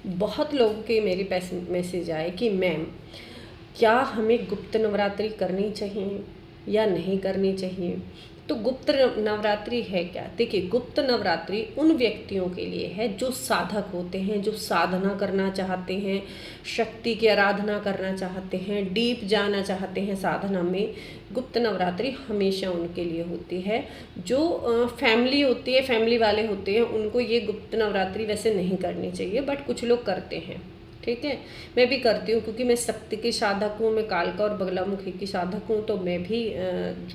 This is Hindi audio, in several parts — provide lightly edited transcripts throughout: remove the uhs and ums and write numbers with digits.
बहुत लोगों के मेरे मैसेज आए कि मैम, क्या हमें गुप्त नवरात्रि करनी चाहिए या नहीं करनी चाहिए। तो गुप्त नवरात्रि है क्या? देखिए, गुप्त नवरात्रि उन व्यक्तियों के लिए है जो साधक होते हैं, जो साधना करना चाहते हैं, शक्ति की आराधना करना चाहते हैं, डीप जाना चाहते हैं साधना में। गुप्त नवरात्रि हमेशा उनके लिए होती है। जो फैमिली होती है, फैमिली वाले होते हैं, उनको ये गुप्त नवरात्रि वैसे नहीं करनी चाहिए, बट कुछ लोग करते हैं। ठीक है, मैं भी करती हूँ क्योंकि मैं शक्ति की साधक हूँ, मैं कालका और बगलामुखी की साधक हूँ, तो मैं भी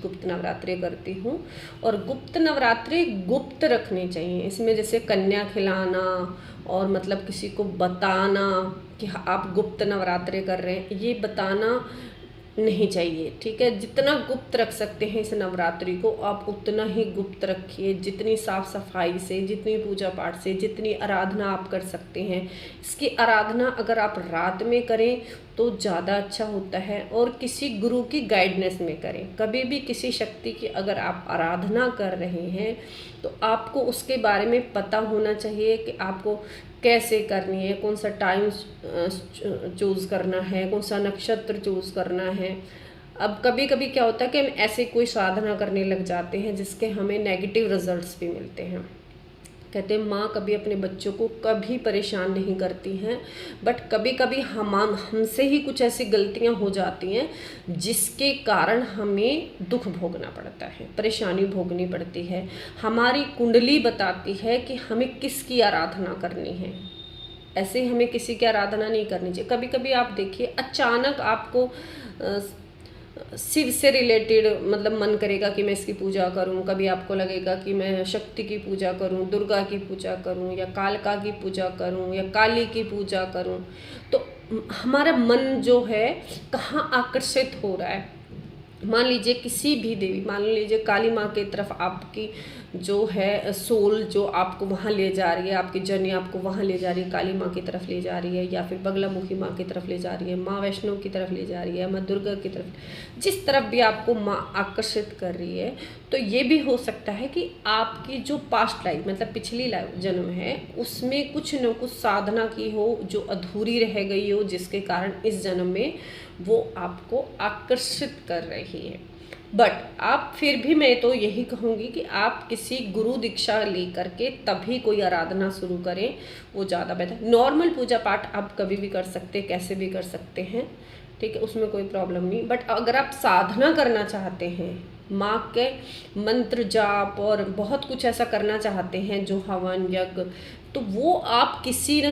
गुप्त नवरात्रि करती हूँ। और गुप्त नवरात्रि गुप्त रखनी चाहिए। इसमें जैसे कन्या खिलाना और मतलब किसी को बताना कि आप गुप्त नवरात्रि कर रहे हैं, ये बताना नहीं चाहिए। ठीक है, जितना गुप्त रख सकते हैं इस नवरात्रि को आप उतना ही गुप्त रखिए। जितनी साफ सफाई से, जितनी पूजा पाठ से, जितनी आराधना आप कर सकते हैं। इसकी आराधना अगर आप रात में करें तो ज़्यादा अच्छा होता है, और किसी गुरु की गाइडेंस में करें। कभी भी किसी शक्ति की अगर आप आराधना कर रहे हैं तो आपको उसके बारे में पता होना चाहिए कि आपको कैसे करनी है, कौन सा टाइम चूज़ करना है, कौन सा नक्षत्र चूज़ करना है। अब कभी कभी क्या होता है कि हम ऐसे कोई साधना करने लग जाते हैं जिसके हमें नेगेटिव रिजल्ट्स भी मिलते हैं। कहते हैं माँ कभी अपने बच्चों को कभी परेशान नहीं करती हैं, बट कभी कभी हमसे ही कुछ ऐसी गलतियाँ हो जाती हैं जिसके कारण हमें दुख भोगना पड़ता है, परेशानी भोगनी पड़ती है। हमारी कुंडली बताती है कि हमें किसकी आराधना करनी है, ऐसे हमें किसी की आराधना नहीं करनी चाहिए। कभी कभी आप देखिए, अचानक आपको शिव से रिलेटेड मतलब मन करेगा कि मैं इसकी पूजा करूं, कभी आपको लगेगा कि मैं शक्ति की पूजा करूं, दुर्गा की पूजा करूं, या कालका की पूजा करूं, या काली की पूजा करूं। तो हमारा मन जो है कहाँ आकर्षित हो रहा है। मान लीजिए किसी भी देवी, मान लीजिए काली माँ की तरफ आपकी जो है सोल जो आपको वहाँ ले जा रही है, आपकी जर्नी आपको वहाँ ले जा रही है, काली माँ की तरफ ले जा रही है, या फिर बगलामुखी माँ की तरफ ले जा रही है, माँ वैष्णो की तरफ ले जा रही है, माँ दुर्गा की तरफ, जिस तरफ भी आपको माँ आकर्षित कर रही है। तो ये भी हो सकता है कि आपकी जो पास्ट लाइफ मतलब पिछली लाइफ जन्म है उसमें कुछ न कुछ साधना की हो जो अधूरी रह गई हो, जिसके कारण इस जन्म में वो आपको आकर्षित कर रही है। बट आप फिर भी, मैं तो यही कहूँगी कि आप किसी गुरु दीक्षा लेकर के तभी कोई आराधना शुरू करें, वो ज़्यादा बेहतर। नॉर्मल पूजा पाठ आप कभी भी कर सकते हैं, कैसे भी कर सकते हैं, ठीक है, उसमें कोई प्रॉब्लम नहीं। बट अगर आप साधना करना चाहते हैं, माँ के मंत्र जाप और बहुत कुछ ऐसा करना चाहते हैं जो हवन यज्ञ, तो वो आप किसी न